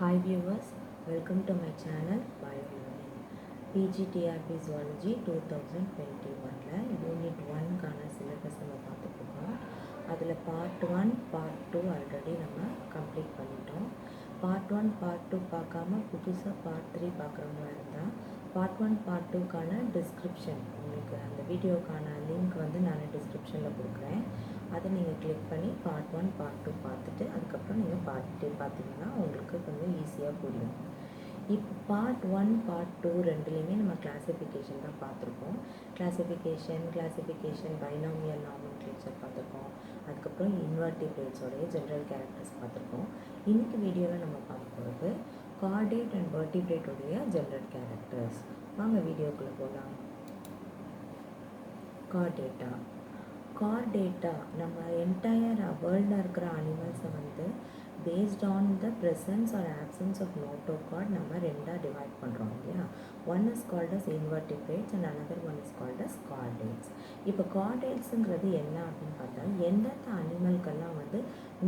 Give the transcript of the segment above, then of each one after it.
Hi viewers, welcome to my channel BioLearning. PGTRP Zoology 2021 unit 1க்கான syllabus நம்ம பார்த்துட்ருக்கோம். அதில் பார்ட் 1 பார்ட் 2 ஆல்ரெடி நம்ம கம்ப்ளீட் பண்ணிட்டோம். பார்ட் 1 பார்ட் 2 பார்க்காம புதுசாக பார்ட் 3 பார்க்குறவங்களா இருந்தால் பார்ட் 1 பார்ட் 2க்கான டிஸ்கிரிப்ஷன் உங்களுக்கு அந்த வீடியோக்கான லிங்க் வந்து நான் டிஸ்கிரிப்ஷனில் கொடுக்குறேன். அதை நீங்கள் கிளிக் பண்ணி பார்ட் 1 பார்ட் 2 பார்த்துட்டு அதுக்கப்புறம் நீங்கள் பார்ட் 3 பார்த்தீங்கன்னா உங்களுக்கு கொஞ்சம் ஈஸியாக புரியும். இப்போ பார்ட் 1 பார்ட் 2 ரெண்டுலேயுமே நம்ம கிளாசிஃபிகேஷன் தான் பார்த்துருக்கோம். கிளாசிஃபிகேஷன் பைனாமியல் நாமென்க்ளேச்சர் பார்த்துருக்கோம். அதுக்கப்புறம் இன்வெர்டிபிரேட்ஸோடைய ஜென்ரல் கேரக்டர்ஸ் பார்த்துருக்கோம். இன்னைக்கு வீடியோவில் நம்ம பார்க்க போகிறது கார்டேட் அண்ட் வெர்டிபிரேட்டோடைய ஜென்ரல் கேரக்டர்ஸ். வாங்க வீடியோக்குள்ளே போகலாம். கார்டேட்டா நம்ம என்டையர் வேர்ல்டில் இருக்கிற அனிமல்ஸை வந்து based on the presence or absence of notochord நம்ம ரெண்டாக டிவைட் பண்ணுறோம் இல்லையா. One is called as invertebrates and another one is called as chordates. இப்போ கார்டேட்ஸுங்கிறது என்ன அப்படின்னு பார்த்தா எந்தெந்த அனிமல்கெல்லாம் வந்து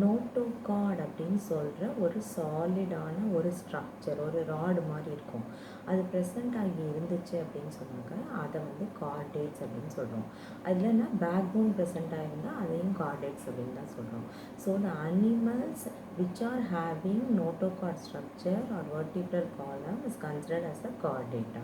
நோட்டோகார்ட் அப்படின்னு சொல்கிற ஒரு சாலிடான ஒரு ஸ்ட்ரக்சர் ஒரு ராடு மாதிரி இருக்கும் அது ப்ரெசண்ட் ஆகி இருந்துச்சு அப்படின்னு சொன்னாக்க அதை வந்து கார்டேட்ஸ் அப்படின்னு சொல்கிறோம். அதுலன்னா பேக் போன் ப்ரெசண்ட் ஆகிருந்தால் அதையும் கார்டேட்ஸ் அப்படின்னு தான் சொல்கிறோம். So the animals which are having notochord structure or vertebral column is considered as a chordata.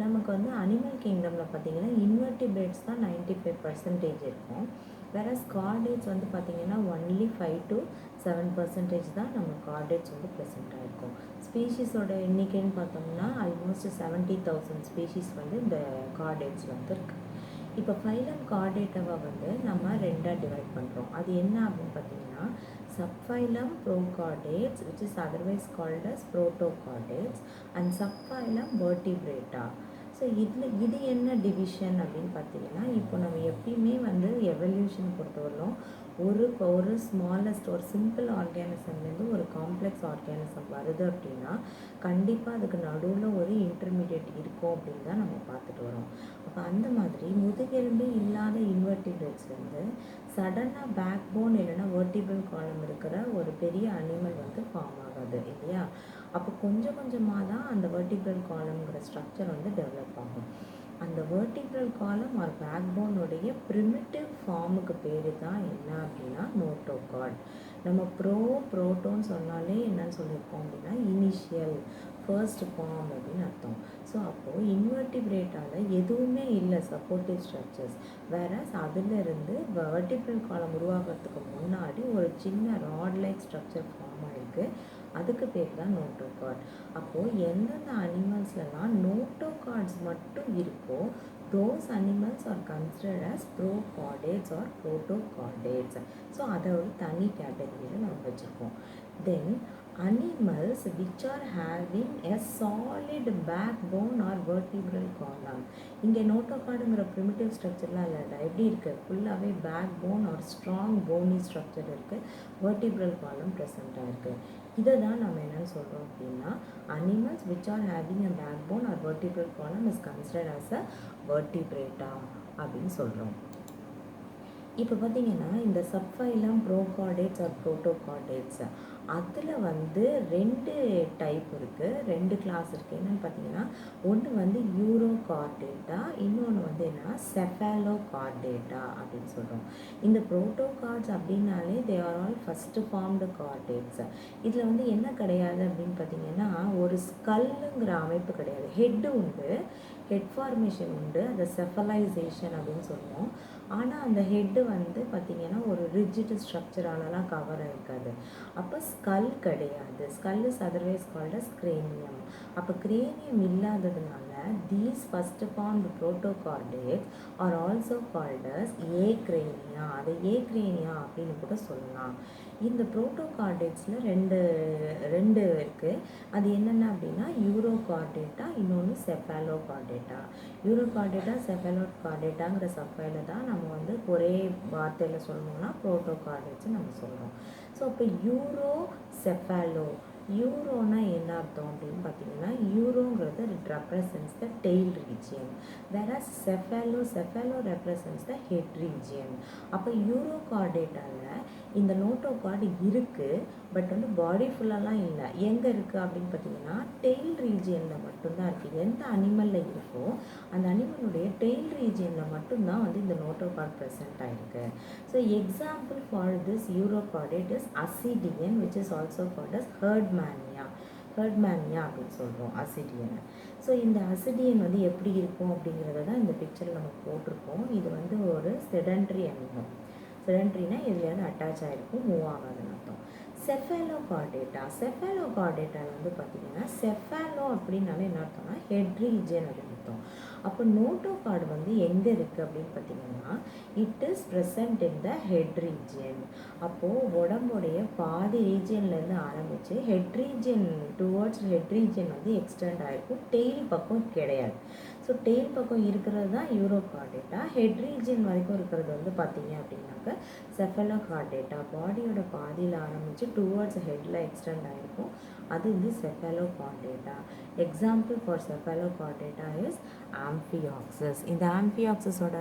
நமக்கு வந்து அனிமல் கிங்டமில் பார்த்தீங்கன்னா இன்வெர்டிபிரேட்ஸ் தான் 95% இருக்கும். வேறஸ் கார்டேட்ஸ் வந்து பார்த்திங்கன்னா ஒன்லி 5 to 7% தான் நம்ம கார்டேட்ஸ் வந்து ப்ரெசென்ட் ஆகிருக்கும். ஸ்பீஷீஸோட எண்ணிக்கைன்னு பார்த்தோம்னா ஆல்மோஸ்ட் 70,000 ஸ்பீஷீஸ் வந்து இந்த கார்டேட்ஸ் வந்து இருக்குது. இப்போ ஃபைலம் கார்டேட்டாவை வந்து நம்ம ரெண்டாக டிவைட் பண்ணுறோம். அது என்ன அப்படின்னு பார்த்தீங்கன்னா subphylum Prochordates which is otherwise called as Protochordates and subphylum Vertebrata. So இது என்ன டிவிஷன் அப்படின்னு பார்த்தீங்கன்னா இப்போ நம்ம எப்பயுமே வந்து எவல்யூஷன் பொறுத்தவரையிலும் ஒரு ஸ்மாலஸ்ட் ஒரு சிம்பிள் ஆர்கானிசம்லேருந்து ஒரு காம்ப்ளெக்ஸ் ஆர்கானிசம் வருது அப்படின்னா கண்டிப்பாக அதுக்கு நடுவில் ஒரு இன்டர்மீடியட் இருக்கும் அப்படின்னு தான் நம்ம பார்த்துட்டு வரோம். அப்போ அந்த மாதிரி முதுகெலும்பே இல்லாத இன்வெர்டிபிரேட்ஸ் வந்து சடனாக பேக் போன் இல்லைன்னா வெர்டிபிள் காலம் இருக்கிற ஒரு பெரிய அனிமல் வந்து ஃபார்ம் ஆகாது இல்லையா. அப்போ கொஞ்சம் கொஞ்சமாக தான் அந்த வெர்டிபிள் காலம்ங்கிற ஸ்ட்ரக்சர் வந்து டெவலப் ஆகும். அந்த வெர்டிபிள் காலம் ஆர் பேக் போனுடைய ப்ரிமிட்டிவ் ஃபார்முக்கு பேர் தான் என்ன அப்படின்னா நோட்டோகார்ட். நம்ம புரோட்டோன்னு சொன்னாலே என்னன்னு சொல்லியிருக்கோம் அப்படின்னா இனிஷியல் ஃபர்ஸ்ட் ஃபார்ம் அப்படின்னு அர்த்தம். ஸோ அப்போது இன்வெர்டிபிரேட்டால் எதுவுமே இல்லை சப்போர்ட்டிவ் ஸ்ட்ரக்சர்ஸ். வேறஸ் அதிலிருந்து வெர்டிபிள் காலம் உருவாகிறதுக்கு முன்னாடி ஒரு சின்ன ராட் லைக் ஸ்ட்ரக்சர் ஃபார்ம் ஆகிருக்கு. அதுக்கு பேர் தான் நோட்டோகார்ட். அப்போது எந்தெந்த அனிமல்ஸ்லாம் நோட்டோகார்ட்ஸ் மட்டும் இருக்கோ those animals are considered as prochordates or protochordates. So அதை ஒரு தனி கேட்டகரியில் நம்ம வச்சுருக்கோம். தென் animals which are having a solid backbone or vertebral column. இங்கே நோட்டோகார்டுங்கிற ப்ரிமிட்டிவ் ஸ்ட்ரக்சர்லாம் இல்லை, எப்படி இருக்குது ஃபுல்லாகவே back bone or strong bony structure இருக்குது, வெர்டிபிரல் காலம் ப்ரெசண்ட்டாக இருக்குது. இதை தான் நம்ம என்னென்னு சொல்கிறோம் அப்படின்னா animals which are having a back bone or vertebral column is considered as a vertebrata அப்படின்னு சொல்கிறோம். இப்போ பார்த்தீங்கன்னா இந்த சப்ஃபைலம் ப்ரோகார்டேட்ஸ் ஆர் புரோட்டோகார்டேட்ஸ் அதில் வந்து ரெண்டு டைப் இருக்குது, ரெண்டு கிளாஸ் இருக்குது. என்னென்னு பார்த்தீங்கன்னா ஒன்று வந்து யூரோகார்டேட்டா, இன்னொன்று வந்து என்னன்னா செஃபாலோகார்டேட்டா அப்படின்னு சொல்கிறோம். இந்த புரோட்டோகார்ட்ஸ் அப்படின்னாலே they are all first formed chordates. இதில் வந்து என்ன கிடையாது அப்படின்னு பார்த்தீங்கன்னா ஒரு ஸ்கல்லுங்கிற அமைப்பு கிடையாது. ஹெட்டு உண்டு, ஹெட் ஃபார்மேஷன் உண்டு, அதை செஃபலைசேஷன் அப்படின்னு சொல்லுவோம். ஆனால் அந்த ஹெட்டு வந்து பார்த்திங்கன்னா ஒரு ரிஜிட் ஸ்ட்ரக்சராலலாம் கவர் ஆகிருக்காது. அப்போ ஸ்கல் கிடையாது. Skull is otherwise called as cranium. அப்போ கிரேனியம் இல்லாததுனால these first formed protochordates are also called as Acrania. அதை ஏக்ரேனியா அப்படின்னு கூட சொல்லலாம். இந்த புரோட்டோகார்டேட்ஸில் ரெண்டு இருக்குது. அது என்னென்ன அப்படின்னா யூரோகார்டேட்டா, இன்னொன்று செஃபாலோகார்டேட்டா. யூரோகார்டேட்டா செஃபாலோகார்டேட்டாங்கிற சஃபைல தான் நம்ம வந்து ஒரே வார்த்தையில் சொல்லணும்னா புரோட்டோகார்டேட்ஸ் நம்ம சொல்கிறோம். ஸோ அப்போ யூரோனா என்ன அர்த்தம் அப்படின்னு பார்த்தீங்கன்னா யூரோங்கிறது represents the tail region, whereas cephalo represents the head region. அப்போ யூரோகார்டேட்டாவில் இந்த நோட்டோகார்டு இருக்குது, பட் வந்து பாடி ஃபுல்லாலாம் இல்லை. எங்கே இருக்குது அப்படின்னு பார்த்தீங்கன்னா டெயில் ரீஜியனில் மட்டும்தான் இருக்குது. எந்த அனிமலில் இருக்கோ அந்த அனிமலுடைய டெயில் ரீஜியனில் மட்டும்தான் வந்து இந்த நோட்டோகார்ட் ப்ரெசென்ட் ஆகிருக்கு. So example for this urochordate is ascidian which is also called as Herdmania அப்படின்னு சொல்கிறோம் அசிடியனை. ஸோ இந்த அசிடியன் வந்து எப்படி இருக்கும் அப்படிங்கிறத தான் இந்த பிக்சரில் நம்ம போட்டிருக்கோம். இது வந்து ஒரு செடன்ட்ரி அனிமல். செடன்ட்ரினா இதுலேருந்து அட்டாச் ஆகிருக்கும், மூவ் ஆகாதுன்னு அர்த்தம். செஃபாலோகார்டேட்டாவில் வந்து பார்த்திங்கன்னா செஃபாலோ அப்படின்னாலே என்ன அர்த்தம்னா ஹெட் ரீஜன் அப்படின்னு அர்த்தம். அப்போ நோட்டோகார்டு வந்து எங்கே இருக்குது அப்படின்னு பார்த்தீங்கன்னா it is present in the head region. அப்போது உடம்புடைய பாதி ரீஜியன்லேருந்து ஆரம்பித்து head region towards head region வந்து எக்ஸ்டெண்ட் ஆகிருக்கும். டெய்ல் பக்கம் கிடையாது. ஸோ டெய்ல் பக்கம் இருக்கிறது தான் யூரோகார்டேட்டா. ஹெட் ரீஜியன் வரைக்கும் இருக்கிறது வந்து பார்த்தீங்க அப்படின்னாக்க செஃபலோகார்டேட்டா. பாடியோட பாதியில் ஆரம்பித்து டுவர்ட்ஸ் ஹெட்டில் எக்ஸ்டெண்ட் ஆகிருக்கும். அது வந்து Cephalochordata. Example for Cephalochordata is Amphioxus. இந்த ஆம்பியாக்சஸோட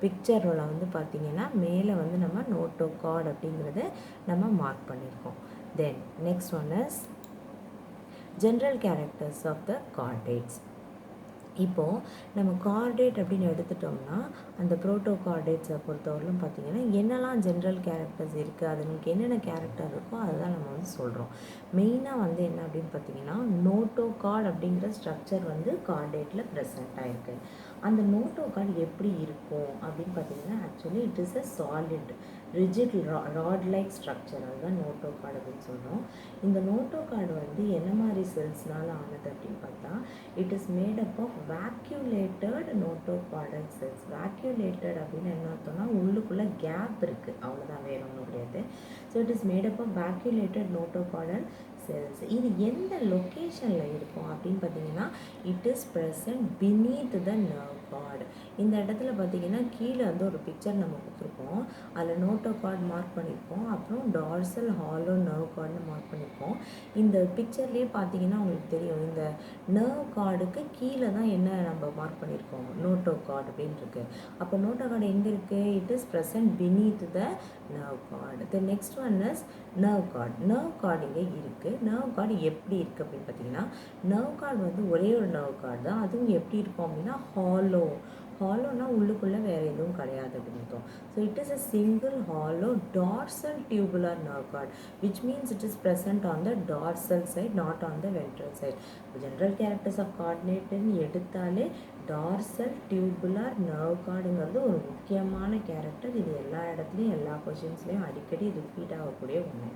பிக்சரில் வந்து பார்த்திங்கன்னா மேலே வந்து நம்ம நோட்டோகார்ட் அப்படிங்கிறத நம்ம மார்க் பண்ணியிருக்கோம். Then next one is general characters of the chordates. இப்போது நம்ம கார்டேட் அப்படின்னு எடுத்துட்டோம்னா அந்த புரோட்டோகார்டேட்ஸை பொறுத்தவரையிலும் பார்த்திங்கன்னா என்னெல்லாம் ஜென்ரல் கேரக்டர்ஸ் இருக்குது, அதுங்களுக்கு என்னென்ன கேரக்டர் இருக்கோ அதுதான் நம்ம வந்து சொல்கிறோம். மெயினாக வந்து என்ன அப்படின்னு பார்த்திங்கன்னா நோட்டோகார்ட் அப்படிங்கிற ஸ்ட்ரக்சர் வந்து கார்டேட்டில் ப்ரெசென்ட் ஆகிருக்கு. அந்த நோட்டோகார்ட் எப்படி இருக்கும் அப்படின்னு பார்த்திங்கன்னா actually it is a solid rigid rod like structure. அதுதான் நோட்டோகார்டு அப்படின்னு சொல்கிறோம். இந்த நோட்டோகார்டு வந்து என்ன மாதிரி செல்ஸ்னால் ஆனது அப்படின்னு பார்த்தா it is made up of vacuolated notochordal cells. Vacuolated அப்படின்னு என்ன அர்த்தம்னா உள்ளுக்குள்ளே கேப் இருக்குது, அவ்வளோதான், வேற ஒன்றும் கிடையாது. So it is made up of vacuolated notochordal cells. இது எந்த லொக்கேஷனில் இருக்கும் அப்படின்னு பார்த்தீங்கன்னா it is present beneath the nerve cord. இந்த இடத்துல பார்த்தீங்கன்னா கீழே வந்து ஒரு பிக்சர் நம்ம கொடுத்துருக்கோம். அதில் நோட்டோகார்ட் மார்க் பண்ணியிருக்கோம், அப்புறம் டார்சல் ஹாலோ நர்வ் கார்டுன்னு மார்க் பண்ணியிருக்கோம். இந்த பிக்சர்லேயே பார்த்தீங்கன்னா உங்களுக்கு தெரியும் இந்த நர்வ் கார்டுக்கு கீழே தான் என்ன நம்ம மார்க் பண்ணியிருக்கோம், நோட்டோகார்ட் அப்படின்னு இருக்கு. அப்போ நோட்டோகார்டு எங்கே இருக்குது? It is present beneath the nerve card. The next one is nerve card. Nerve card இங்கே இருக்குது. நர்வ் கார்டு எப்படி இருக்குது அப்படின்னு பார்த்தீங்கன்னா நர்வ் கார்டு வந்து ஒரே ஒரு நர்வ் கார்டு தான். அதுவும் எப்படி இருக்கும் அப்படின்னா ஹாலோனா உள்ளுக்குள்ளே வேறு எதுவும் கிடையாது அப்படின்னு அர்த்தம். So it is a single hollow dorsal tubular nerve cord which means it is present on the dorsal side, not on the ventral side. General characters of கார்டினேட்னு எடுத்தாலே டார்சல் டியூபுலர் நர்வ் கார்டுங்கிறது ஒரு முக்கியமான கேரக்டர். இது எல்லா இடத்துலையும் எல்லா கொஷின்ஸ்லேயும் அடிக்கடி repeat ஆகக்கூடிய ஒன்று.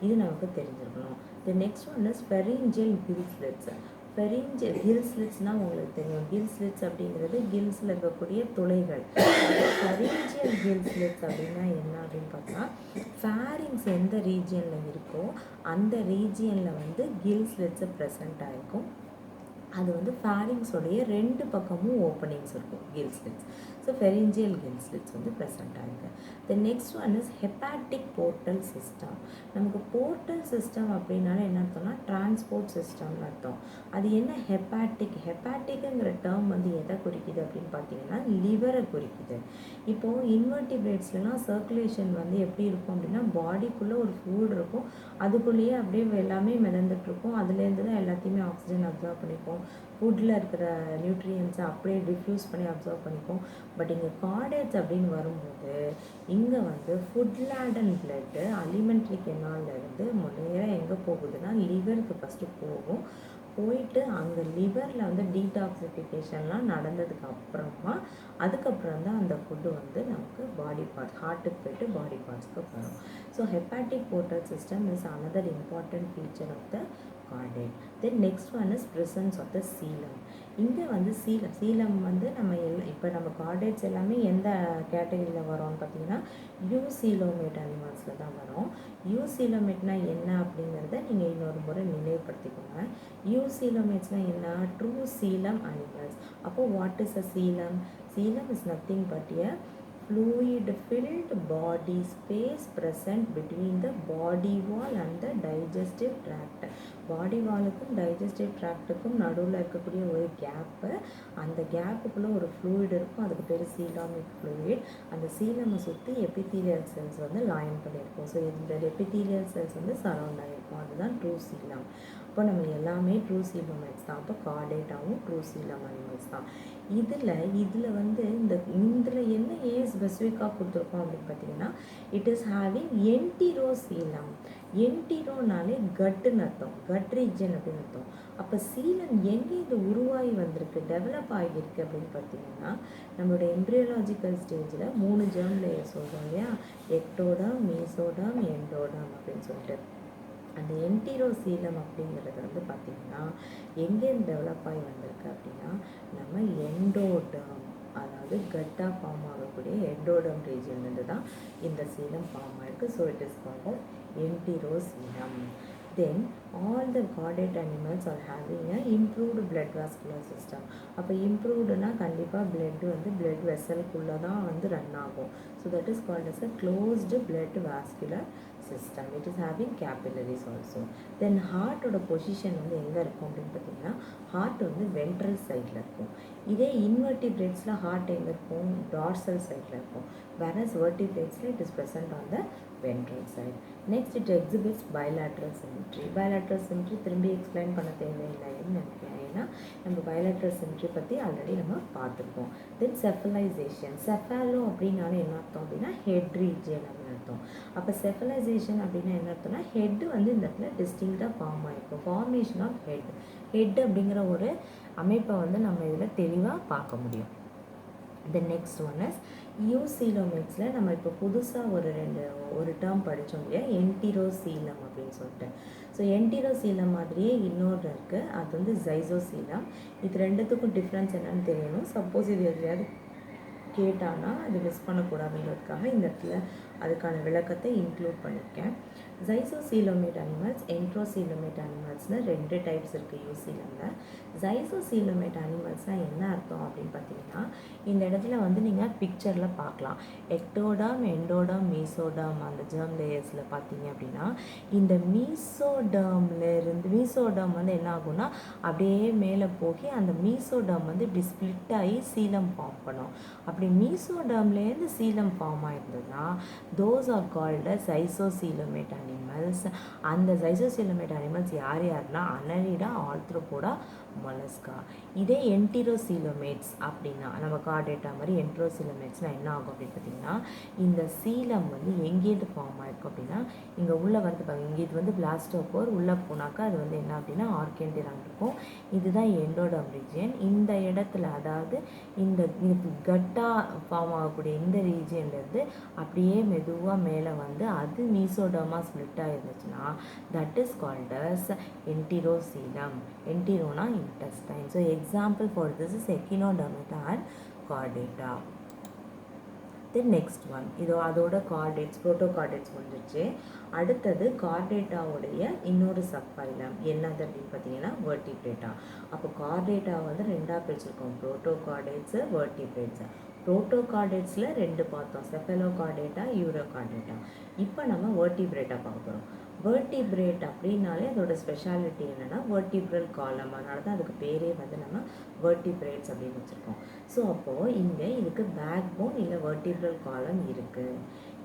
இது நமக்கு தெரிஞ்சிருக்கணும். The next one is pharyngeal gill slits. Pharyngeal gill ஸ்லிட்ஸ்னால் உங்களுக்கு தெரியும், கில் ஸ்லிட்ஸ் அப்படிங்கிறது கில்ஸில் இருக்கக்கூடிய துளைகள். ஃபெரிஞ்சியல் கில் ஸ்லிட்ஸ் அப்படின்னா என்ன அப்படின்னு பார்த்தா ஃபேரிங்ஸ் எந்த ரீஜியனில் இருக்கோ அந்த ரீஜியனில் வந்து கில் ஸ்லிட்ஸை ப்ரெசென்ட் ஆகிருக்கும். அது வந்து ஃபேரிங்ஸோடைய ரெண்டு பக்கமும் ஓப்பனிங்ஸ் இருக்கும் kill slits. So pharyngeal gill slits வந்து ப்ரெசென்ட் ஆகிருக்கு. த next one is hepatic portal system. நமக்கு போர்ட்டல் சிஸ்டம் அப்படின்னால என்ன அர்த்தம்னா டிரான்ஸ்போர்ட் சிஸ்டம்னு அர்த்தம். அது என்ன ஹெப்பாட்டிக்குங்கிற டேர்ம் வந்து எதை குறிக்குது அப்படின்னு பார்த்தீங்கன்னா லிவரை குறிக்குது. இப்போது இன்வெர்டிபிரேட்ஸ்லாம் சர்க்குலேஷன் வந்து எப்படி இருக்கும் அப்படின்னா பாடிக்குள்ளே ஒரு ஃபுட் இருக்கும், அதுக்குள்ளேயே அப்படியே எல்லாமே மிதந்துட்டுருக்கும், அதுலேருந்து தான் எல்லாத்தையுமே ஆக்சிஜன் அப்சர்வ் பண்ணிப்போம், ஃபுட்டில் இருக்கிற நியூட்ரியன்ஸை அப்படியே டிஃப்யூஸ் பண்ணி அப்சர்வ் பண்ணிப்போம். பட் இங்கே கார்டேட்ஸ் அப்படின்னு வரும்போது இங்கே வந்து ஃபுட் லேடன் பிளட்டு அலிமெண்ட்ரி கெனால்லேருந்து நேராக எங்கே போகுதுன்னா லிவருக்கு ஃபஸ்ட்டு போகும். போயிட்டு அங்கே லிவரில் வந்து டீடாக்சிஃபிகேஷன்லாம் நடந்ததுக்கு அப்புறமா அதுக்கப்புறம் தான் அந்த ஃபுட்டு வந்து நமக்கு பாடி பார்ட்ஸ், ஹார்ட்டுக்கு போய்ட்டு பாடி பார்ட்ஸ்க்கு வரும். So hepatic portal system is another important feature of the chordate. Then next one is presence of the coelom. இங்கே வந்து சீலம் வந்து நம்ம இப்போ நம்ம கார்டேட்ஸ் எல்லாமே எந்த கேட்டகரியில் வரோம்னு பார்த்தீங்கன்னா யூசீலோமேட் அனிமல்ஸில் தான் வரும். யூசீலோமேட்னா என்ன அப்படிங்கிறத நீங்கள் இன்னொரு முறை நினைவுபடுத்திக்கோங்க. யூசீலோமேட்ஸ்னால் என்ன? ட்ரூ சீலம் அனிமல்ஸ். அப்போது what is a Seelam? Seelam is nothing but a fluid filled body space present between the body wall and the digestive tract. Body வாலுக்கும் டைஜஸ்டிவ் ட்ராக்ட்டுக்கும் நடுவில் இருக்கக்கூடிய ஒரு கேப்பு, அந்த கேப்புக்குள்ளே ஒரு ஃப்ளூயிட் இருக்கும், அதுக்கு பேர் சீலாமிக் ஃப்ளூயிட். அந்த சீலமை சுற்றி எபித்தீலியல் செல்ஸ் வந்து லாயின் பண்ணியிருக்கும். ஸோ இந்த எபித்தீலியல் செல்ஸ் வந்து சரௌண்ட் ஆகிருக்கும், அதுதான் ட்ரூ சீலம். இப்போ நம்ம எல்லாமே ட்ரூ சீலோமைட்ஸ் தான். அப்போ கார்டேட்டாவும் ட்ரூ சீலம் அனிமல்ஸ் தான். இதில் வந்து இதில் என்ன ஏன் ஸ்பெசிஃபிக்காக கொடுத்துருக்கோம் அப்படின்னு பார்த்தீங்கன்னா, இட் இஸ் ஹேவிங் என்டிரோசீலம். என்டிரோனாலே கட்டுன்னு அர்த்தம், கட் ரீஜன் அப்படின்னு அர்த்தம். அப்போ சீலம் எங்கே இது உருவாகி வந்திருக்கு, டெவலப் ஆகியிருக்கு அப்படின்னு பார்த்தீங்கன்னா, நம்மளோட எம்ப்ரியோலாஜிக்கல் ஸ்டேஜில் 3 ஜெர்ம் லேயர் சொல்கிறோம் இல்லையா, எக்டோடம், மீசோடம், எண்டோடம் அப்படின்னு சொல்லிட்டு. அந்த என்டிரோசீலம் அப்படிங்கிறது வந்து பார்த்திங்கன்னா எங்கேருந்து டெவலப் ஆகி வந்திருக்கு அப்படின்னா, நம்ம எண்டோடம், அதாவது கட்டாக ஃபார்ம் ஆகக்கூடிய எண்டோடம் ரீஜன்லேருந்து தான் இந்த சீலம் ஃபார்ம் ஆகிருக்கு. So it is called enterocoelom. Then all the chordate animals are having a improved blood vascular system. அப்போ இம்ப்ரூவ்டுனா கண்டிப்பாக பிளட் வந்து பிளட் வெசலுக்குள்ளே தான் வந்து ரன் ஆகும். So that is called as a closed blood vascular system. It is having capillaries also. Then ஹார்ட்டோட position வந்து எங்கே இருக்கும் அப்படின்னு பார்த்தீங்கன்னா, ஹார்ட் வந்து வென்ட்ரல் சைடில் இருக்கும். இதே இன்வெர்டிபிரேட்ஸில் ஹார்ட் எங்கே இருக்கும், டார்சல் சைடில் இருக்கும். வேரஸ் வெர்டிபிரேட்ஸில் it is present on the ventral side. Next it exhibits bilateral symmetry. Bilateral symmetry திரும்பி எக்ஸ்பிளைன் பண்ண தேவையில்லைன்னு நினைக்கிறேன், ஏன்னா நம்ம bilateral symmetry பற்றி ஆல்ரெடி நம்ம பார்த்துருக்கோம். தென் செஃபலைசேஷன். செஃபாலோ அப்படின்னாலே என்ன அர்த்தம் அப்படின்னா ஹெட் ரீஜன் அப்படின்னு அர்த்தம். அப்போ செஃபலைசேஷன் அப்படின்னா என்ன அர்த்தம்னா, ஹெட் வந்து இந்த இடத்துல டிஸ்டிங்க்டாக ஃபார்ம் ஆகிருக்கும். ஃபார்மேஷன் ஆஃப் ஹெட் அப்படிங்கிற ஒரு அமைப்பை வந்து நம்ம இதில் தெளிவாக பார்க்க முடியும். The next one is யூசீலோமேட்ஸில் நம்ம இப்போ புதுசாக ஒரு டேர்ம் படித்தோம் இல்லையா, என்டிரோசீலம் அப்படின்னு சொல்லிட்டு. ஸோ என்டிரோசீலம் மாதிரியே இன்னொரு இருக்குது, அது வந்து ஜைசோசீலம். இது ரெண்டுத்துக்கும் டிஃப்ரென்ஸ் என்னன்னு தெரியணும். சப்போஸ் இது எதையாவது கேட்டானா அது மிஸ் பண்ணக்கூடாதுன்றதுக்காக இந்த இடத்துல அதுக்கான விளக்கத்தை இன்க்ளூட் பண்ணியிருக்கேன். ஜைசோசீலோமேட் அனிமல்ஸ், என்ட்ரோசீலோமேட் அனிமல்ஸ்னு 2 டைப்ஸ் இருக்குது யூசீலமில். ஜைசோசீலோமேட் அனிமல்ஸ்னால் என்ன அர்த்தம் அப்படின்னு பார்த்தீங்கன்னா, இந்த இடத்துல வந்து நீங்கள் பிக்சரில் பார்க்கலாம். எக்டோடம், எண்டோடம், மீசோடம் அந்த ஜெர்ம் லேயர்ஸில் பார்த்தீங்க அப்படின்னா, இந்த மீசோடம் வந்து என்ன ஆகும்னா அப்படியே மேலே போகி அந்த மீசோடம் வந்து இப்படி ஸ்ப்ளிட் ஆகி சீலம் ஃபார்ம் பண்ணும். அப்படி மீசோடம்லேருந்து சீலம் form ஆகிருந்ததுன்னா those are called as isoscelerate animals. அந்த isoscelerate animals யாருன்னா அனலிடா, ஆர்த்ரோபோடா, மொலஸ்கா. இதே என்டிரோசீலோமேட்ஸ் அப்படின்னா நம்ம கார்டேட்டா மாதிரி என்ட்ரோசீலோமேட்ஸ்னால் என்ன ஆகும் அப்படின்னு பார்த்தீங்கன்னா, இந்த சீலம் வந்து எங்கேருந்து ஃபார்ம் ஆகிருக்கும் அப்படின்னா, இங்கே உள்ளே வந்து பாருங்க, இங்கே இது வந்து பிளாஸ்டோபோர், உள்ளே போனாக்கா அது வந்து என்ன அப்படின்னா ஆர்கேண்டிரான் இருக்கும். இதுதான் எண்டோடம் ரீஜியன். இந்த இடத்துல அதாவது இந்த கட்டாக ஃபார்ம் ஆகக்கூடிய இந்த ரீஜியன்லேருந்து அப்படியே மெதுவாக மேலே வந்து அது மீசோடமா ஸ்ப்ளிட் ஆகிருந்துச்சுன்னா that is called as enterocoelom. என்டிரோனா intestine. So example for this is echinodermata and chordata. The next one, இது அதோட கார்டேட்ஸ், புரோட்டோகார்டேட்ஸ் வந்துச்சு. அடுத்தது கார்டேட்டாவுடைய இன்னொரு சப்ஃபைலம் என்னது அப்படின்னு பார்த்தீங்கன்னா வெர்டிப்ரேட்டா. அப்போ கார்டேட்டா வந்து 2ஆக பிரிச்சிருக்கோம், புரோட்டோகார்டேட்ஸு, வெர்டிப்ரேட்ஸு. புரோட்டோகார்டேட்ஸில் 2 பார்த்தோம், செஃபலோகார்டேட்டா, யூரோகார்டேட்டா. இப்போ நம்ம வெர்டிப்ரேட்டா பார்க்க போகிறோம். வெர்டிப்ரேட் அப்படின்னாலே அதோட ஸ்பெஷாலிட்டி என்னென்னா வெர்டிப்ரல் காலம், அதனால தான் அதுக்கு பேரே வந்து நம்ம வெர்டிப்ரேட்ஸ் அப்படின்னு வச்சுருக்கோம். ஸோ அப்போது இங்கே இதுக்கு பேக் போன் இல்லை வெர்டிப்ரல் காலம் இருக்குது.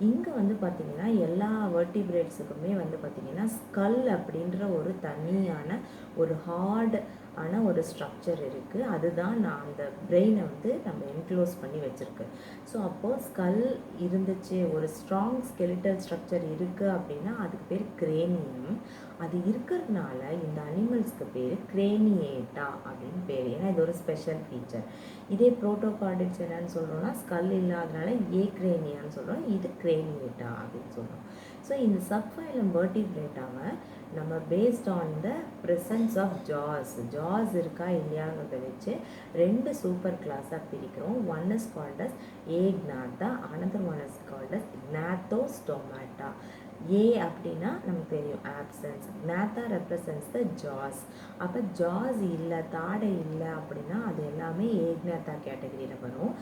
இங்கே வந்து பார்த்திங்கன்னா எல்லா வெர்டிப்ரேட்ஸுக்குமே வந்து பார்த்திங்கன்னா ஸ்கல் அப்படின்ற ஒரு தனியான ஒரு ஹார்ட் ஆனால் ஒரு ஸ்ட்ரக்சர் இருக்குது. அதுதான் நான் அந்த பிரெயினை வந்து நம்ம என்க்ளோஸ் பண்ணி வச்சுருக்கு. ஸோ அப்போது ஸ்கல் இருந்துச்சு, ஒரு ஸ்ட்ராங் ஸ்கெலிட்டல் ஸ்ட்ரக்சர் இருக்குது அப்படின்னா அதுக்கு பேர் கிரேனியம். அது இருக்கிறதுனால இந்த அனிமல்ஸ்க்கு பேர் கிரேனியேட்டா அப்படின்னு பேர், ஏன்னா இது ஒரு ஸ்பெஷல் ஃபீச்சர். இதே புரோட்டோகார்டேட்ஸ் என்னன்னு சொல்கிறோன்னா ஸ்கல் இல்லாதனால ஏக்ரேனியான்னு சொல்கிறோம், இது கிரேனியேட்டா அப்படின்னு சொல்கிறோம். ஸோ இந்த சப்ஃபைலம் வெர்டிப்ரேட்டாவை நம்ம based on the presence of jaws இருக்கா இல்லையாங்கிறத வச்சு 2 சூப்பர் கிளாஸாக பிரிக்கிறோம். One is called as Agnatha, another one is called as Gnathostomata. A அப்படின்னா நமக்கு தெரியும் ஆப்சன்ஸ். க்னாத்தா ரெப்ரசன்ஸ் த ஜாஸ். அப்போ ஜாஸ் இல்லை, தாடை இல்லை அப்படின்னா அது எல்லாமே ஏக்னாத்தா கேட்டகரியில் வரும்.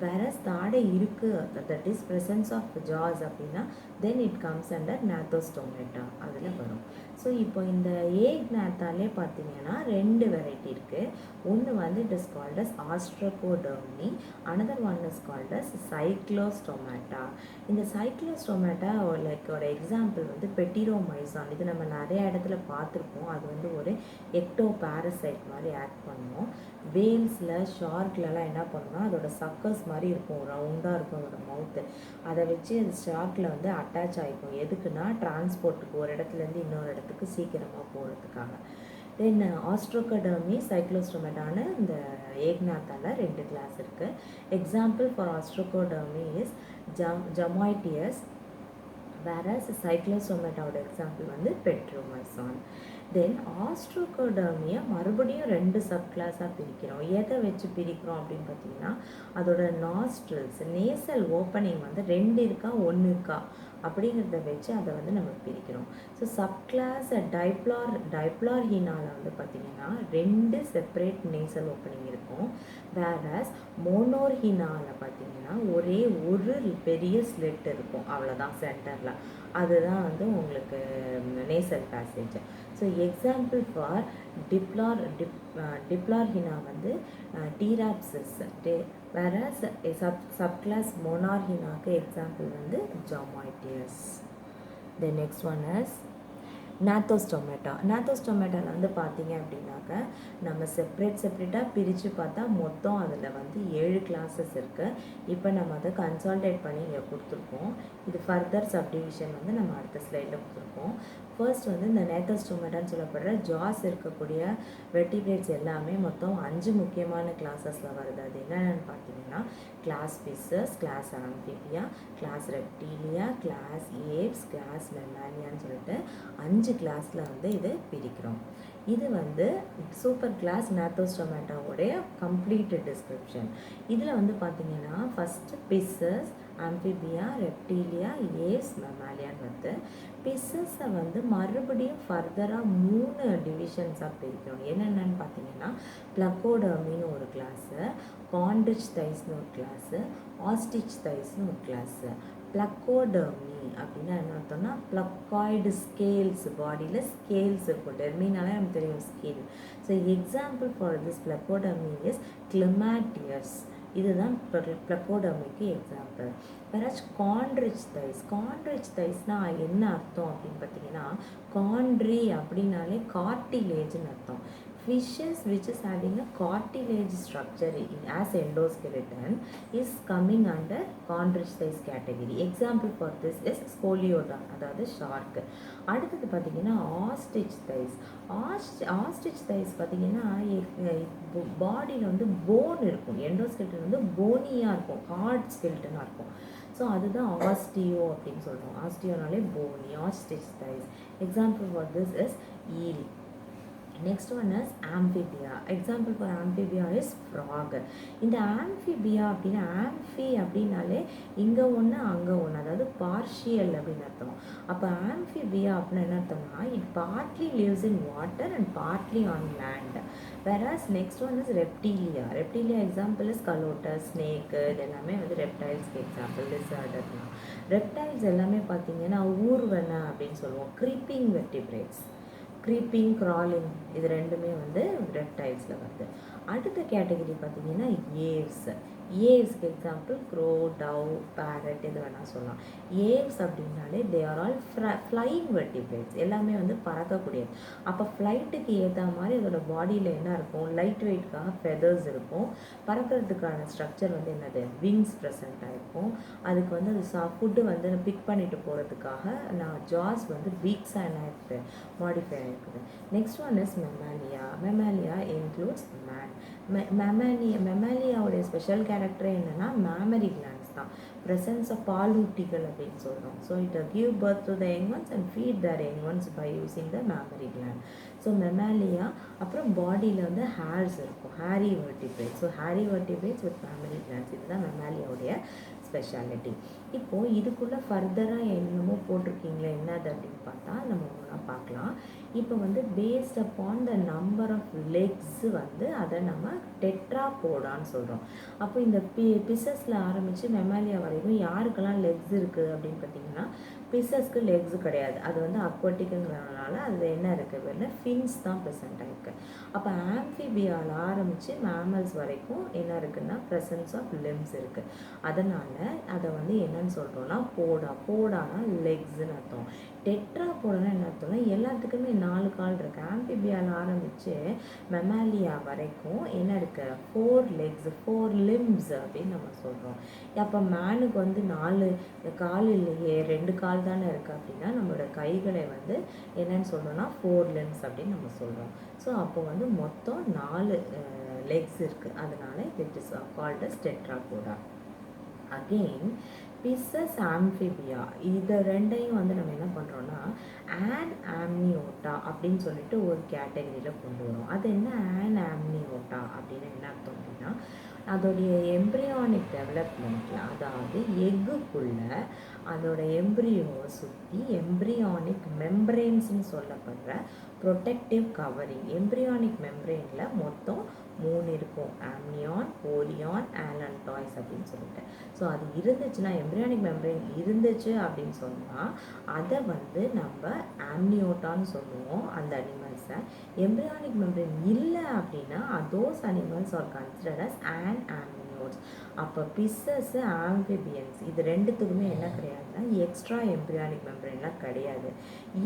வேறஸ் தாடை இருக்குது, தட் இஸ் ப்ரெசன்ஸ் ஆஃப் ஜாஸ் அப்படின்னா தென் இட் கம்ஸ் அண்டர் க்னாத்தோஸ்டோமேட்டா, அதில் வரும். ஸோ இப்போ இந்த ஏக்னாத்தாலே பார்த்தீங்கன்னா 2 வெரைட்டி இருக்குது. ஒன்று வந்து it is called as Ostracodermi, another one is called as Cyclostomata. இந்த சைக்ளோஸ்டோமேட்டா லைக் ஒரு எக்ஸாம்பிள் வந்து பெட்டிரோமைசான். இது நம்ம நிறைய இடத்துல பார்த்துருப்போம். அது வந்து ஒரு எக்டோ பாரசைட் மாதிரி ஆக்ட் பண்ணுவோம். வேல்ஸில் ஷார்க்லலாம் என்ன பண்ணுவோம்னா அதோட சக்கர்ஸ் மாதிரி இருக்கும், ரவுண்டாக இருக்கும் அதோட மவுத்து. அதை வச்சு அது ஷார்க்கில் வந்து அட்டாச் ஆகிக்கும். எதுக்குன்னா டிரான்ஸ்போர்ட்டுக்கு, ஒரு இடத்துலேருந்து இன்னொரு இடத்துக்கு சீக்கிரமாக போகிறதுக்காக. தென் ஆஸ்ட்ரோகடர்மி, சைக்ளோஸ்டோமேட்டான இந்த ஏக்னாத்தால 2 கிளாஸ் இருக்குது. Example for ostracodermi is jamoytius, whereas சைக்ளோஸ்டோமேட்டாவோட எக்ஸாம்பிள் வந்து பெட்ரோமைசான். தென் ஆஸ்ட்ரோகோடர்மியை மறுபடியும் 2 சப் கிளாஸாக பிரிக்கிறோம். எதை வச்சு பிரிக்கிறோம் அப்படின்னு பார்த்தீங்கன்னா அதோட நாஸ்ட்ரில்ஸ், நேசல் ஓப்பனிங் வந்து 2 இருக்கா 1 இருக்கா அப்படிங்கிறத வச்சு அதை வந்து நம்ம பிரிக்கிறோம். ஸோ சப் கிளாஸ் டைப்ளார்ஹினாவில் வந்து பார்த்திங்கன்னா 2 செப்பரேட் நேசல் ஓப்பனிங் இருக்கும். வேறஸ் மோனோர்ஹினாவில் பார்த்திங்கன்னா ஒரே ஒரு பெரிய ஸ்லிட் இருக்கும், அவ்வளோதான் சென்டரில். அதுதான் வந்து உங்களுக்கு nasal passage. So example for diplorhina வந்து டீராப்சிஸ். வேறஸ் சப்கிளாஸ் மோனார்ஹினாக்கு எக்ஸாம்பிள் வந்து jamoytius. The next one is gnathostomata. நாத்தோஸ்டோமேட்டாவில் வந்து பார்த்தீங்க அப்படின்னாக்க நம்ம செப்பரேட்டாக பிரித்து பார்த்தா மொத்தம் அதில் வந்து 7 கிளாஸஸ் இருக்குது. இப்போ நம்ம அதை கன்சால்டேட் பண்ணி இங்கே கொடுத்துருக்கோம். இது ஃபர்தர் சப்டிவிஷன் வந்து நம்ம அடுத்த ஸ்லைடில் கொடுத்துருக்கோம். ஃபர்ஸ்ட் வந்து இந்த நாத்தோஸ்டோமேட்டான்னு சொல்லப்படுற ஜாஸ் இருக்கக்கூடிய வெர்டிபிரேட்ஸ் எல்லாமே மொத்தம் 5 முக்கியமான கிளாஸஸில் வருது. அது என்னென்னு பார்த்தீங்கன்னா class fishes, class amphibia, class reptilia, class aves, class மெமாலியான்னு சொல்லிட்டு 5 கிளாஸில் வந்து இது பிரிக்கிறோம். இது வந்து சூப்பர் கிளாஸ் நாத்தோஸ்டோமேட்டாவோடைய கம்ப்ளீட் டிஸ்கிரிப்ஷன். இதில் வந்து பார்த்தீங்கன்னா first fishes, amphibia, reptilia, aves, மெமாலியான்னு வந்து பிஷஸை வந்து மறுபடியும் ஃபர்தராக 3 டிவிஷன்ஸாக பிரிக்கிறோம். என்னென்னு பார்த்தீங்கன்னா ப்ளக்கோடர்மின்னு ஒரு கிளாஸு, காண்ட்ரிச் தைஸ்னு ஒரு கிளாஸு, ஆஸ்டிச் தைஸ்னு ஒரு கிளாஸு. ப்ளக்கோடர்மி அப்படின்னா என்ன அர்த்தம்னா ப்ளக்காய்டு ஸ்கேல்ஸ், பாடியில் ஸ்கேல்ஸ் இருக்கும். டெர்மினாலே நமக்கு தெரியும் scale. So example for this placodermi is climatius. இதுதான் ப்ளக்கோடர்மிக்கு எக்ஸாம்பிள். வேறஸ் காண்ட்ரிச் தைஸ்னால் என்ன அர்த்தம் அப்படின்னு பார்த்தீங்கன்னா காண்ட்ரி அப்படின்னாலே கார்டிலேஜ்னு அர்த்தம். Fishes which is having a cartilage structure as endoskeleton is coming under chondrich thighs category. Example for this is Scoliodon, அதாவது shark. அடுத்தது பார்த்தீங்கன்னா ஆஸ்டிச் தைஸ். ஆஸ்டிச் தைஸ் பார்த்தீங்கன்னா பாடியில் வந்து போன் இருக்கும், எண்டோஸ்கெல்டன் வந்து போனியாக இருக்கும், ஹார்ட் ஸ்கெல்டனாக இருக்கும். ஸோ அதுதான் ஆஸ்டியோ அப்படின்னு சொல்கிறோம். ஆஸ்டியோனாலே bony, osteichthyes. Example for this is eel. Next one is amphibia. Example for amphibia is frog. இந்த amphibia அப்படின்னா ஆம்ஃபி அப்படின்னாலே இங்கே ஒன்று அங்கே ஒன்று, அதாவது பார்ஷியல் அப்படின்னு அர்த்தம். அப்போ amphibia அப்படின்னா என்ன அர்த்தம்னா it partly lives in water and partly on land. Whereas next one is reptilia. Reptilia example is calotus, snake. இது எல்லாமே வந்து reptiles எக்ஸாம்பிள். lizard. reptiles எல்லாமே பார்த்தீங்கன்னா ஊர்வன அப்படின்னு சொல்லுவோம். creeping vertebrates. க்ரீப்பிங், க்ராலிங் இது ரெண்டுமே வந்து ரெப்டைல்ஸில் வருது. அடுத்த கேட்டகரி பார்த்தீங்கன்னா ஏவ்ஸ். ஏவ்ஸ்க்கு எக்ஸாம்பிள் க்ரோ, டவ், பேரட் இது வேணால் சொல்லலாம். ஏவ்ஸ் அப்படின்னாலே they are all flying vertebrates, எல்லாமே வந்து பறக்கக்கூடியது. அப்போ ஃப்ளைட்டுக்கு ஏற்ற மாதிரி அதோட பாடியில் என்ன இருக்கும், லைட் வெயிட்காக ஃபெதர்ஸ் இருக்கும். பறக்கிறதுக்கான ஸ்ட்ரக்சர் வந்து என்னது, விங்ஸ் ப்ரெசண்ட்டாக இருக்கும். அதுக்கு வந்து அது ஃபுட்டு வந்து பிக் பண்ணிட்டு போகிறதுக்காக ஜாஸ் வந்து பீக்ஸாக என்ன இருக்குது, மாடிஃபை ஆகிருக்குது. Next one is mammalia. Mammalia includes man. மெமாலியாவுடைய ஸ்பெஷல் கேரக்டரே என்னென்னா மேமரி கிளாண்ட்ஸ் தான். ப்ரெசன்ஸ் ஆஃப் பாலூட்டிகள் அப்படின்னு சொல்கிறோம். So it give birth to the young ones and feed their young ones by using the mammary gland. So mammalia. அப்புறம் பாடியில் வந்து ஹேர்ஸ் இருக்கும், hairy vertebrates. So hairy vertebrates with mammary glands, இதுதான் மெமாலியாவுடைய speciality. இப்போது இதுக்குள்ளே ஃபர்தராக என்னமோ போட்டிருக்கீங்களே என்னது அப்படின்னு பார்த்தா நம்ம ஒன்றா பார்க்கலாம். இப்போ வந்து based upon the number of legs வந்து அதை நம்ம டெட்ராபோடான்னு சொல்கிறோம். அப்போ இந்த பிசஸில் ஆரம்பித்து மெமாலியா வரைக்கும் யாருக்கெல்லாம் லெக்ஸ் இருக்குது அப்படின்னு பார்த்தீங்கன்னா பிசஸ்க்கு லெக்ஸு கிடையாது. அது வந்து அக்வாட்டிக்குங்கிறதுனால அதில் என்ன இருக்குது அப்படின்னா ஃபின்ஸ் தான் ப்ரெசென்ட் ஆகிருக்கு. அப்போ ஆம்ஃபிபியாவில் ஆரம்பித்து மேமல்ஸ் வரைக்கும் என்ன இருக்குன்னா ப்ரெசன்ஸ் ஆஃப் லிம்ஸ் இருக்குது. அதனால் அதை வந்து என்னன்னு சொல்கிறோன்னா போடானா லெக்ஸுன்னு அர்த்தம். டெட்ரா போடனா என்ன அர்த்தம்னா எல்லாத்துக்குமே 4 கால் இருக்குது. ஆம்ஃபிபியாவில் ஆரம்பித்து மெமாலியா வரைக்கும் என்ன இருக்குது 4 லெக்ஸ் 4 லிம்ஸ் அப்படின்னு நம்ம சொல்கிறோம். அப்போ மேனுக்கு வந்து 4 கால் இல்லையே 2 கால் தானே இருக்குது அப்படின்னா நம்மளோட கைகளை வந்து என்னன்னு சொல்கிறோன்னா 4 லிம்ஸ் அப்படின்னு நம்ம சொல்கிறோம். ஸோ அப்போ வந்து மொத்தம் 4 லெக்ஸ் இருக்குது. அதனால it is called as tetrapoda. Again pisces amphibia இது ரெண்டையும் வந்து நம்ம என்ன பண்ணுறோன்னா ஆன் ஆம்னியோட்டா அப்படின்னு சொல்லிட்டு ஒரு கேட்டகரியில் கொண்டு வரோம். அது என்ன ஆன் ஆம்னியோட்டா அப்படின்னு என்ன அர்த்தம் அப்படின்னா அதோடைய எம்ப்ரியானிக் டெவலப்மெண்ட்டில் அதாவது எக்குக்குள்ளே அதோட எம்ப்ரியோவை சுற்றி எம்ப்ரியானிக் மெம்ப்ரெயின்ஸ்னு சொல்லப்படுற ப்ரொடெக்டிவ் கவரிங் எம்ப்ரியானிக் மெம்ப்ரெயினில் மொத்தம் 3 இருக்கும். ஆம்னியான், ஓலியான், ஆலன்டாய்ஸ் அப்படின்னு சொல்லிட்டு. ஸோ அது இருந்துச்சுன்னா எம்ப்ரியானிக் மெம்ப்ரெயின் இருந்துச்சு அப்படின்னு சொன்னால் அதை வந்து நம்ம ஆம்னியோட்டான்னு சொல்லுவோம் அந்த அனிமல்ஸை. எம்ப்ரியானிக் மெம்ப்ரெயின் இல்லை அப்படின்னா those animals are considered as amniotes. அப்போ பிசஸ் ஆம்ஃபிபியன்ஸ் இது ரெண்டுத்துக்குமே என்ன கிடையாதுன்னா எக்ஸ்ட்ரா எம்ப்ரியானிக் மெம்ப்ரெயின்லாம் கிடையாது.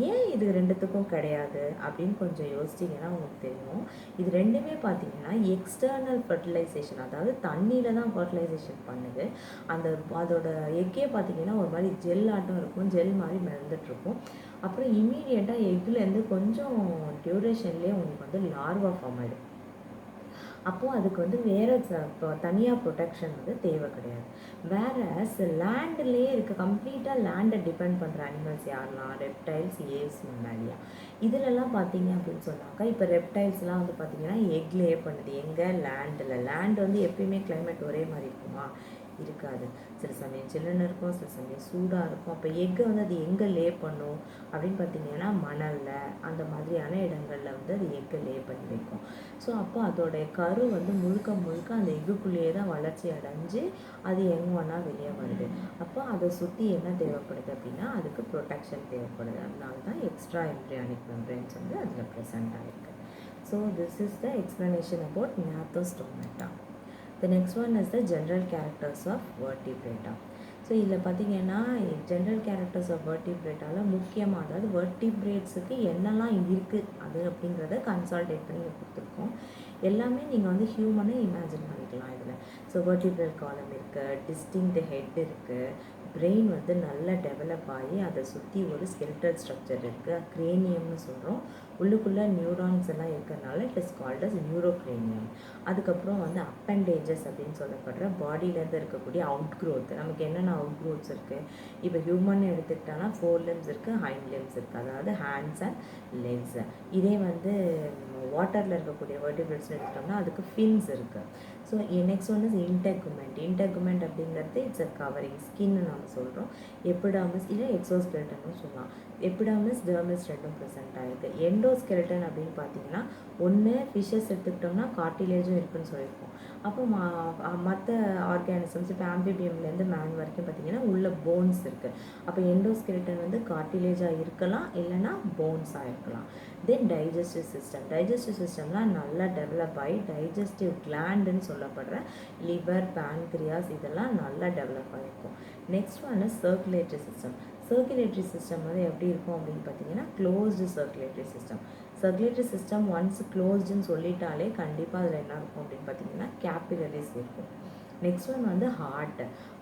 ஏன் இது ரெண்டுத்துக்கும் கிடையாது அப்படின்னு கொஞ்சம் யோசிச்சிங்கன்னா உங்களுக்கு தெரியும். இது ரெண்டுமே பார்த்தீங்கன்னா எக்ஸ்டர்னல் ஃபர்டிலைசேஷன் அதாவது தண்ணியில் தான் ஃபர்டிலைசேஷன் பண்ணுது. அதோட எக்கே பார்த்தீங்கன்னா ஒரு மாதிரி ஜெல் ஆட்டம் இருக்கும், ஜெல் மாதிரி மிதந்துட்டுருக்கும். அப்புறம் இமீடியட்டாக எக்லேருந்து கொஞ்சம் டியூரேஷன்லேயே உங்களுக்கு வந்து லார்வா ஃபார்ம் ஆகிடும். அப்போது அதுக்கு வந்து வேறு தனியாக ப்ரொடெக்ஷன் வந்து தேவை கிடையாது. வேறு லேண்ட்லேயே இருக்குது. கம்ப்ளீட்டாக லேண்டை டிபெண்ட் பண்ணுற அனிமல்ஸ் யாரெல்லாம் ரெப்டைல்ஸ், ஏவ்ஸ், மெமாலியா. இதிலெல்லாம் பார்த்தீங்க அப்படின்னு சொன்னாக்கா இப்போ ரெப்டைல்ஸ்லாம் வந்து பார்த்திங்கன்னா எக் லே பண்ணுது. எங்கே லேண்டில். லேண்ட் வந்து எப்பயுமே கிளைமேட் ஒரே மாதிரி இருக்குமா? இருக்காது. சில சமயம் சில்லுன்னு இருக்கும், சில சமயம் சூடாக இருக்கும். அப்போ எக்கை வந்து அது எங்கே லே பண்ணும் அப்படின்னு பார்த்தீங்கன்னா மணலில் அந்த மாதிரியான இடங்களில் வந்து அது எக்கை லே பண்ணி வைக்கும். ஸோ அப்போ அதோடைய கரு வந்து முழுக்க அந்த எக்குக்குள்ளேயே தான் வளர்ச்சி அடைஞ்சு அது எங்கன்னா வெளியே வருது. அப்போ அதை சுற்றி என்ன தேவைப்படுது அப்படின்னா அதுக்கு ப்ரொடெக்ஷன் தேவைப்படுது. அதனால தான் எக்ஸ்ட்ரா எம்ப்ரியானிக் மெம்ப்ரெயின்ஸ் வந்து அதில் ப்ரெசென்ட் ஆகிருக்கு. So this is the explanation about gnathostomata. The next one is the general characters of vertebrata. So இதில் பார்த்தீங்கன்னா ஜென்ரல் கேரக்டர்ஸ் ஆஃப் வெர்டிப்ரேட்டால் முக்கியமாக அதாவது வெர்டிப்ரேட்ஸுக்கு என்னெல்லாம் இருக்குது அது அப்படிங்கிறத கன்சால்டேட் பண்ணி கொடுத்துருக்கோம். எல்லாமே நீங்கள் வந்து ஹியூமனை இமேஜின் பண்ணிக்கலாம் இதில். ஸோ வெர்டிப்ரேட் காலம் இருக்குது, டிஸ்டிங்க்ட் ஹெட் இருக்குது, பிரெயின் வந்து நல்லா டெவலப் ஆகி அதை சுற்றி ஒரு ஸ்கெலிட்டல் ஸ்ட்ரக்சர் இருக்குது, கிரேனியம்னு சொல்கிறோம். உள்ளுக்குள்ளே நியூரான்ஸ் எல்லாம் இருக்கிறதுனால இட் இஸ் கால்ட் அஸ் நியூரோக்ரேனியம். அதுக்கப்புறம் வந்து அப்பெண்டேஜஸ் அப்படின்னு சொல்லப்படுற பாடியிலேருந்து இருக்கக்கூடிய அவுட் க்ரோத். நமக்கு என்னென்ன அவுட் க்ரோத்ஸ் இருக்குது இப்போ ஹியூமன் எடுத்துக்கிட்டோன்னா 4 limbs இருக்குது, ஹைண்ட் லிம்ஸ் இருக்குது, அதாவது ஹேண்ட்ஸ் அண்ட் லெக்ஸ். இதே வந்து வாட்டரில் இருக்கக்கூடிய வெர்டிபிரேட்ஸ் எடுத்துட்டோம்னா அதுக்கு ஃபின்ஸ் இருக்குது. So next one is integument. Integument அப்படிங்கிறது இட்ஸ் அ கவரிங் ஸ்கின்னு நம்ம சொல்கிறோம். எபிடர்மிஸ் இல்லை எக்ஸோஸ்கெலட்டன்னு சொல்லலாம். எபிடர்மிஸ், டெர்மிஸ் ரெண்டும் ப்ரெசென்ட் ஆகிருக்கு. எண்டோஸ்கெலட்டன் அப்படின்னு பார்த்தீங்கன்னா ஒன்று ஃபிஷ்ஷஸ் எடுத்துக்கிட்டோம்னா கார்டிலேஜும் இருக்குதுன்னு சொல்லியிருக்கோம். அப்போ மற்ற ஆர்கானிசம்ஸ் இப்போ ஆம்பிபியம்லேருந்து மேன் வரைக்கும் பார்த்திங்கன்னா உள்ள போன்ஸ் இருக்குது. அப்போ எண்டோஸ்கெலட்டன் வந்து கார்டிலேஜாக இருக்கலாம், இல்லைனா போன்ஸாக இருக்கலாம். தென் டைஜஸ்டிவ் சிஸ்டம்லாம் நல்லா டெவலப் ஆகி டைஜஸ்டிவ் கிளாண்டுன்னு சொல்லப்படுற லிவர், பேன்க்ரியாஸ் இதெல்லாம் நல்லா டெவலப் ஆகிருக்கும். Next one circulatory system. Circulatory system வந்து எப்படி இருக்கும் அப்படின்னு பார்த்தீங்கன்னா closed circulatory system. Circulatory system once க்ளோஸ்டுன்னு சொல்லிட்டாலே கண்டிப்பாக அதில் என்ன இருக்கும் அப்படின்னு பார்த்தீங்கன்னா கேபிலரிஸ் இருக்கும். நெக்ஸ்ட் ஒன் வந்து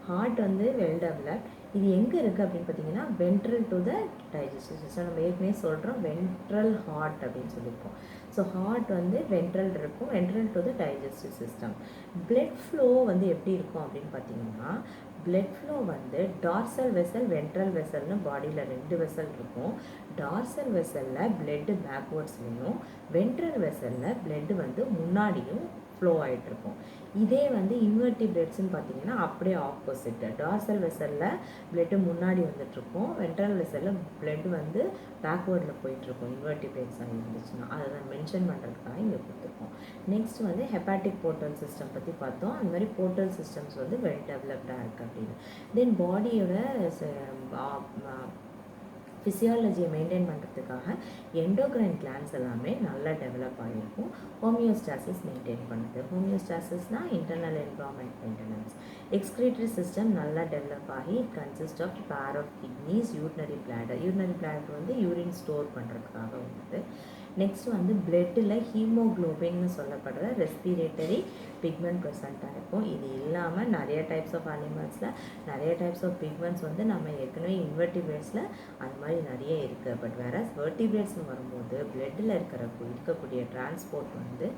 ஹார்ட் வந்து வெல் டெவலப்ட். இது எங்கே இருக்குது அப்படின்னு பார்த்தீங்கன்னா ventral to the digestive system. நம்ம ஏற்கனவே சொல்கிறோம் வென்ட்ரல் ஹார்ட் அப்படின்னு சொல்லியிருக்கோம். ஸோ ஹார்ட் வந்து வென்ட்ரல் இருக்கும், ventral to the digestive system. Blood flow வந்து எப்படி இருக்கும் அப்படின்னு பார்த்தீங்கன்னா, பிளட் ஃப்ளோ வந்து டார்சல் வெசல், வென்ட்ரல் வெசல்னு பாடியில் 2 வெசல் இருக்கும். டார்சல் வெசலில் பிளட்டு பேக்வேர்ட்ஸ்லையும், வென்ட்ரல் வெசலில் பிளட்டு வந்து முன்னாடியும் ஃப்ளோ ஆகிட்ருக்கும். இதே வந்து இன்வெர்டிபிரேட்ஸ்ன்னு பார்த்தீங்கன்னா அப்படியே ஆப்போசிட். டார்சல் வெசலில் பிளட்டு முன்னாடி வந்துட்டுருக்கும், வென்ட்ரல் வெசலில் பிளட் வந்து பேக்வேர்டில் போயிட்டுருக்கும் இன்வெர்டிபிரேட்ஸாக இருந்துச்சுன்னா. அதை தான் மென்ஷன் பண்ணுறதுக்காக இங்கே கொடுத்துருக்கோம். நெக்ஸ்ட் வந்து ஹெப்பாட்டிக் போர்ட்டல் சிஸ்டம் பற்றி பார்த்தோம். அந்த மாதிரி போர்ட்டல் சிஸ்டம்ஸ் வந்து வெல் டெவலப்டாக இருக்குது அப்படின்னு. தென் பாடியோட ஃபிசியாலஜியை மெயின்டைன் பண்ணுறதுக்காக எண்டோக்ரைன் கிளான்ஸ் எல்லாமே நல்லா டெவலப் ஆகிருக்கும். ஹோமியோஸ்டாசிஸ் மெயின்டைன் பண்ணுது. ஹோமியோஸ்டாசிஸ்னால் internal environment maintenance. Excretory system நல்லா டெவலப் ஆகி it consist of pair of kidneys, urinary bladder. Urinary bladder வந்து யூரின் ஸ்டோர் பண்ணுறதுக்காக உள்ளது. நெக்ஸ்ட் வந்து பிளட்டில் ஹீமோக்ளோபின்னு சொல்லப்படுற ரெஸ்பிரேட்டரி பிக்மெண்ட் ப்ரெசண்ட்டாக இருக்கும். இது இல்லாமல் நிறைய டைப்ஸ் ஆஃப் அனிமல்ஸில் நிறைய டைப்ஸ் ஆஃப் பிக்மெண்ட்ஸ் வந்து நம்ம ஏற்கனவே இன்வெர்டிபிரேட்ஸில் அது மாதிரி நிறைய இருக்குது. பட் வேற வெர்டிபிரேட்ஸ்னு வரும்போது பிளட்டில் இருக்கக்கூடிய டிரான்ஸ்போர்ட் வந்து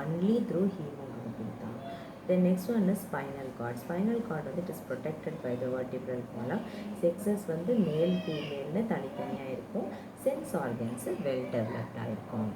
ஒன்லி த்ரூ ஹீமோக்ளோபின் தான். Then next one is spinal cord. Spinal cord வந்து it is protected by the vertebral column. Sexes வந்து மேல் ஃபீமேல்னு தனித்தனியாக இருக்கும். சென்ஸ் ஆர்கன்ஸு வெல் டெவலப்டாக இருக்கும்.